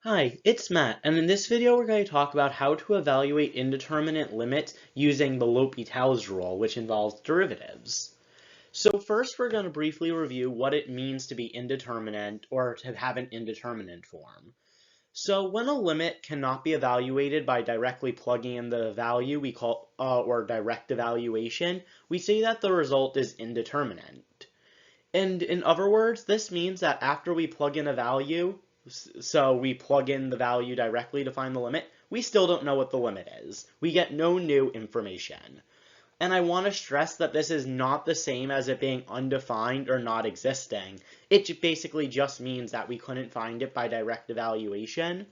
Hi, it's Matt, and in this video we're going to talk about how to evaluate indeterminate limits using the L'Hopital's rule, which involves derivatives. So first we're going to briefly review what it means to be indeterminate or to have an indeterminate form. So when a limit cannot be evaluated by directly plugging in the value we call or direct evaluation, we say that the result is indeterminate. And in other words, this means that after we plug in a value, so we plug in the value directly to find the limit, we still don't know what the limit is. We get no new information. And I want to stress that this is not the same as it being undefined or not existing. It basically just means that we couldn't find it by direct evaluation.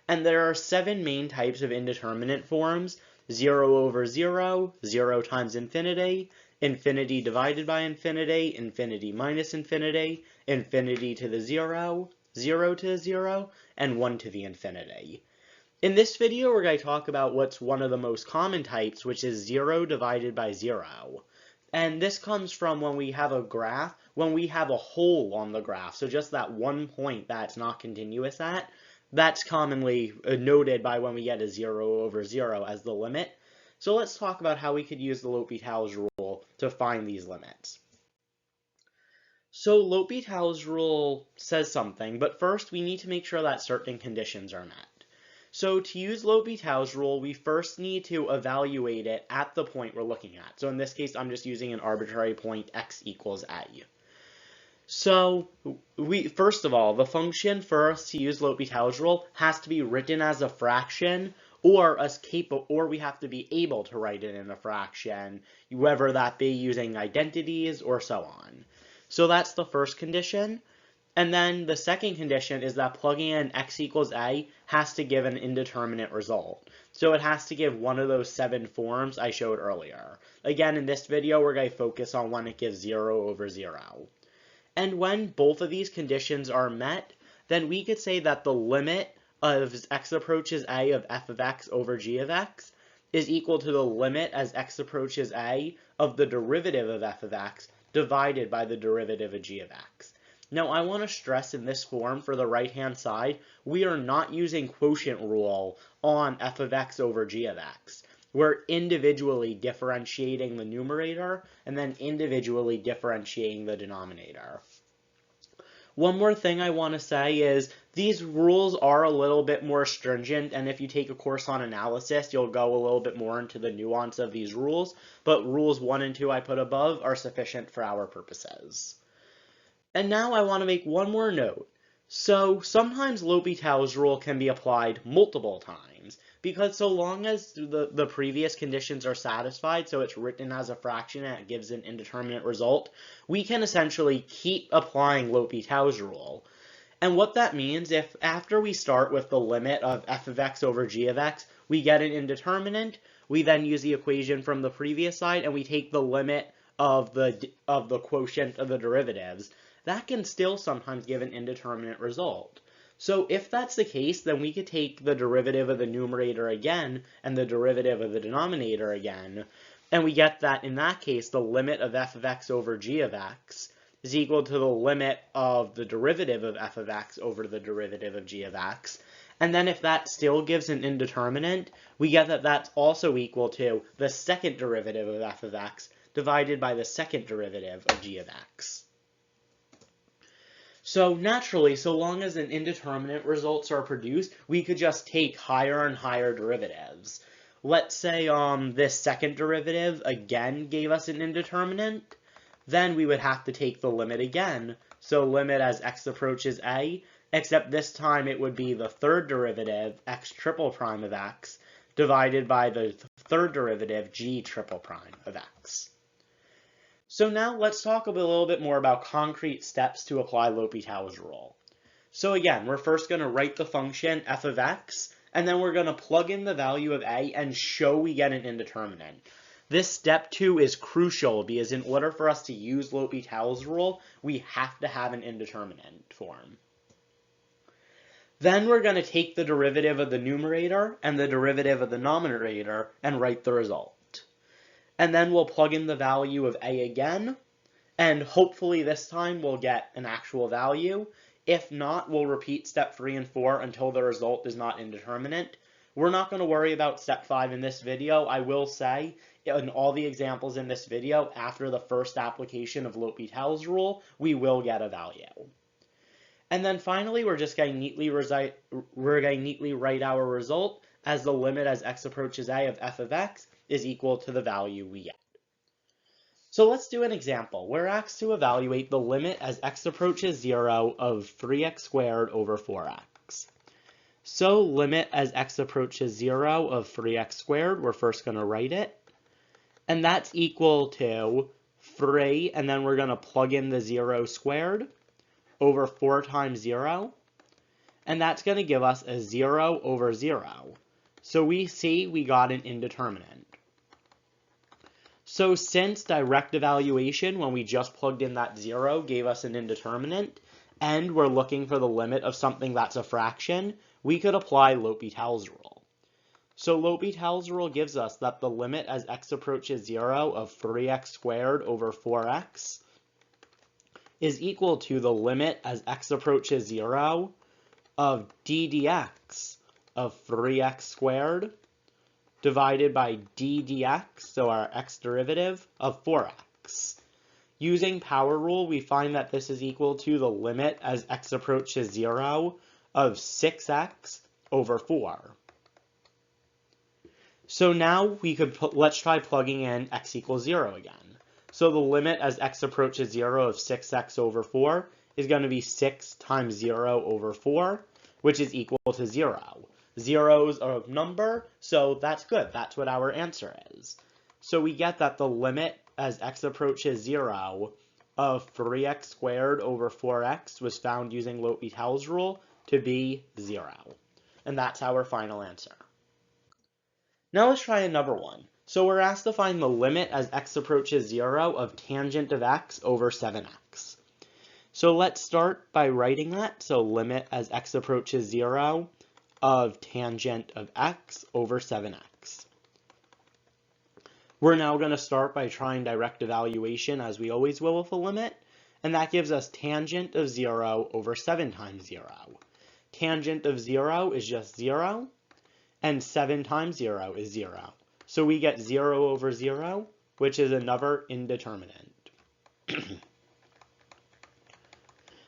And there are 7 main types of indeterminate forms: 0 over 0, 0 times infinity, infinity divided by infinity, infinity minus infinity, infinity to the 0, 0 to the 0, and 1 to the infinity. In this video, we're going to talk about what's one of the most common types, which is 0 divided by 0. And this comes from when we have a graph, when we have a hole on the graph, so just that one point that's not continuous at, that's commonly noted by when we get a 0 over 0 as the limit. So let's talk about how we could use the L'Hopital's rule to find these limits. So L'Hopital's rule says something, but first we need to make sure that certain conditions are met. So to use L'Hopital's rule, we first need to evaluate it at the point we're looking at. So in this case, I'm just using an arbitrary point x equals a. So first of all, the function for us to use L'Hopital's rule has to be written as a fraction, or we have to be able to write it in a fraction, whether that be using identities or so on. So that's the first condition. And then the second condition is that plugging in x equals a has to give an indeterminate result. So it has to give one of those 7 forms I showed earlier. Again, in this video, we're going to focus on when it gives 0 over 0. And when both of these conditions are met, then we could say that the limit as x approaches a of f of x over g of x is equal to the limit as x approaches a of the derivative of f of x divided by the derivative of g of x. Now, I want to stress in this form for the right-hand side, we are not using quotient rule on f of x over g of x. We're individually differentiating the numerator and then individually differentiating the denominator. One more thing I want to say is these rules are a little bit more stringent, and if you take a course on analysis, you'll go a little bit more into the nuance of these rules, but rules 1 and 2 I put above are sufficient for our purposes. And now I want to make one more note. So sometimes L'Hopital's rule can be applied multiple times, because so long as the previous conditions are satisfied, so it's written as a fraction and it gives an indeterminate result, we can essentially keep applying L'Hopital's rule. And what that means, if after we start with the limit of f of x over g of x, we get an indeterminate, we then use the equation from the previous side and we take the limit of the quotient of the derivatives, that can still sometimes give an indeterminate result. So if that's the case, then we could take the derivative of the numerator again and the derivative of the denominator again, and we get that in that case the limit of f of x over g of x is equal to the limit of the derivative of f of x over the derivative of g of x. And then if that still gives an indeterminate, we get that that's also equal to the second derivative of f of x divided by the second derivative of g of x. So naturally, so long as an indeterminate results are produced, we could just take higher and higher derivatives. Let's say this second derivative again gave us an indeterminate, then we would have to take the limit again. So limit as x approaches a, except this time it would be the third derivative, x triple prime of x, divided by the third derivative, g triple prime of x. So now let's talk a little bit more about concrete steps to apply L'Hopital's rule. So again, we're first going to write the function f of x, and then we're going to plug in the value of a and show we get an indeterminate. This step 2 is crucial because in order for us to use L'Hopital's rule, we have to have an indeterminate form. Then we're going to take the derivative of the numerator and the derivative of the denominator and write the result. And then we'll plug in the value of a again, and hopefully this time we'll get an actual value. If not, we'll repeat step 3 and 4 until the result is not indeterminate. We're not going to worry about step 5 in this video. I will say, in all the examples in this video, after the first application of L'Hopital's rule, we will get a value. And then finally, we're going to neatly write our result as the limit as x approaches a of f of x is equal to the value we get. So let's do an example. We're asked to evaluate the limit as x approaches 0 of 3x squared over 4x. So limit as x approaches 0 of 3x squared, we're first going to write it. And that's equal to 3, and then we're going to plug in the 0 squared over 4 times 0. And that's going to give us a 0 over 0. So we see we got an indeterminate. So since direct evaluation, when we just plugged in that 0, gave us an indeterminate, and we're looking for the limit of something that's a fraction, we could apply L'Hopital's rule. So L'Hopital's rule gives us that the limit as x approaches 0 of 3x squared over 4x is equal to the limit as x approaches 0 of d dx of 3x squared divided by d dx, so our x derivative, of 4x. Using power rule, we find that this is equal to the limit as x approaches 0 of 6x over 4. So now we could let's try plugging in x equals 0 again. So the limit as x approaches 0 of 6x over 4 is going to be 6 times 0 over 4, which is equal to 0. 0's a number, so that's good. That's what our answer is. So we get that the limit as x approaches 0 of 3x squared over 4x was found using L'Hopital's rule to be 0. And that's our final answer. Now let's try another one. So we're asked to find the limit as x approaches 0 of tangent of x over 7x. So let's start by writing that. So limit as x approaches 0 of tangent of x over 7x. We're now going to start by trying direct evaluation as we always will with a limit, and that gives us tangent of 0 over 7 times 0. Tangent of 0 is just 0, and 7 times 0 is 0. So we get 0 over 0, which is another indeterminate.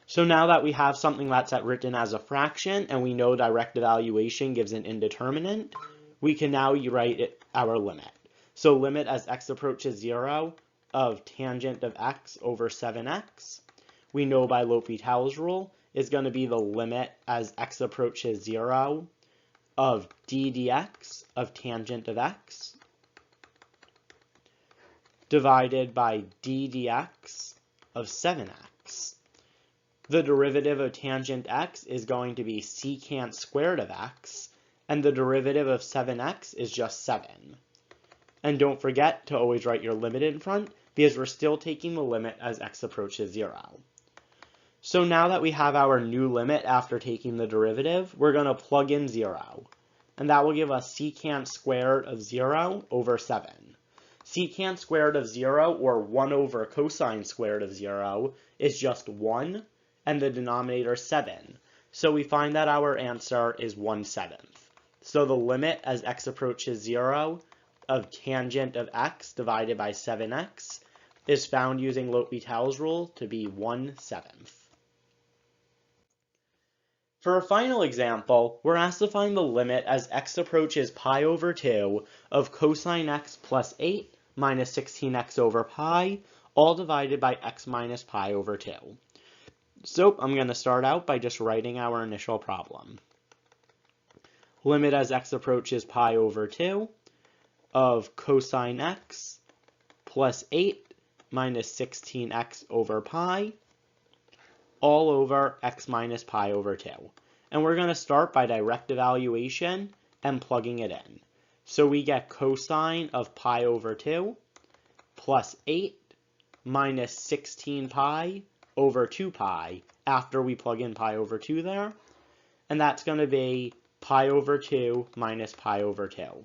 So now that we have something that's written as a fraction, and we know direct evaluation gives an indeterminate, we can now write our limit. So limit as x approaches 0 of tangent of x over 7x, we know by L'Hopital's rule, is going to be the limit as x approaches 0 of d dx of tangent of x divided by d dx of 7x. The derivative of tangent x is going to be secant squared of x, and the derivative of 7x is just 7. And don't forget to always write your limit in front, because we're still taking the limit as x approaches 0. So now that we have our new limit after taking the derivative, we're going to plug in 0. And that will give us secant squared of 0 over 7. Secant squared of 0, or 1 over cosine squared of 0, is just 1, and the denominator 7. So we find that our answer is 1/7. So the limit as x approaches 0 of tangent of x divided by 7x is found using L'Hopital's rule to be 1/7. For a final example, we're asked to find the limit as x approaches pi over 2 of cosine x plus 8 minus 16x over pi, all divided by x minus pi over 2. So I'm going to start out by just writing our initial problem. Limit as x approaches pi over 2 of cosine x plus 8 minus 16x over pi, all over x minus pi over 2. And we're going to start by direct evaluation and plugging it in. So we get cosine of pi over 2 plus 8 minus 16 pi over 2 pi after we plug in pi over 2 there. And that's going to be pi over 2 minus pi over 2.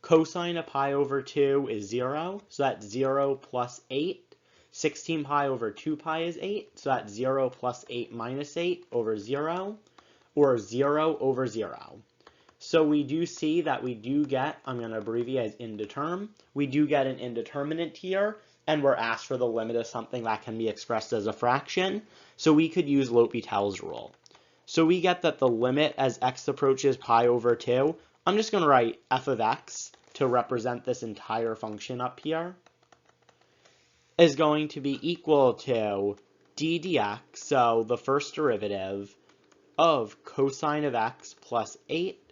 Cosine of pi over 2 is 0, so that's 0 plus 8. 16 pi over 2 pi is 8, so that's 0 plus 8 minus 8 over 0, or 0 over 0. So we do see that we do get, I'm going to abbreviate as indeterm, we do get an indeterminate here, and we're asked for the limit of something that can be expressed as a fraction, so we could use L'Hopital's rule. So we get that the limit as x approaches pi over 2, I'm just going to write f of x to represent this entire function up here, is going to be equal to d dx, so the first derivative of cosine of x plus 8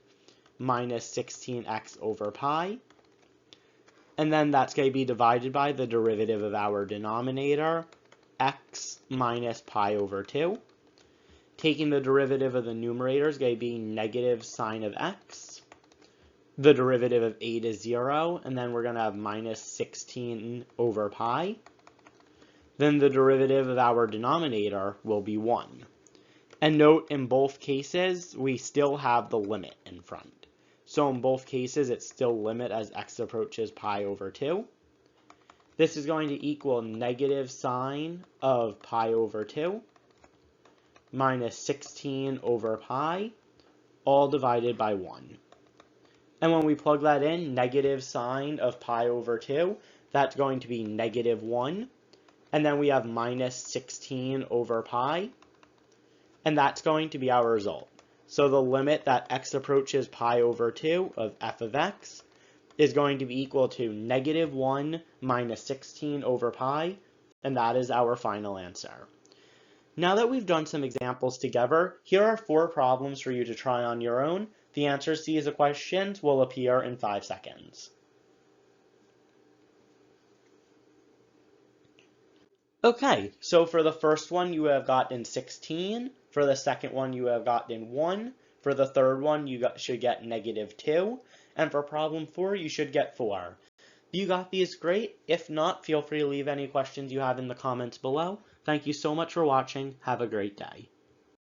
minus 16x over pi, and then that's going to be divided by the derivative of our denominator, x minus pi over 2. Taking the derivative of the numerator is going to be negative sine of x. The derivative of 8 is 0, and then we're going to have minus 16 over pi. Then the derivative of our denominator will be 1. And note, in both cases, we still have the limit in front. So in both cases, it's still limit as x approaches pi over 2. This is going to equal negative sine of pi over 2 minus 16 over pi, all divided by 1. And when we plug that in, negative sine of pi over 2, that's going to be negative 1. And then we have minus 16 over pi, and that's going to be our result. So the limit that x approaches pi over 2 of f of x is going to be equal to negative 1 minus 16 over pi, and that is our final answer. Now that we've done some examples together, here are 4 problems for you to try on your own. The answers to these questions will appear in 5 seconds. Okay, so for the first one you have gotten 16, for the second one you have gotten 1, for the third one you should get negative 2, and for problem 4 you should get 4. If you got these, great. If not, feel free to leave any questions you have in the comments below. Thank you so much for watching. Have a great day.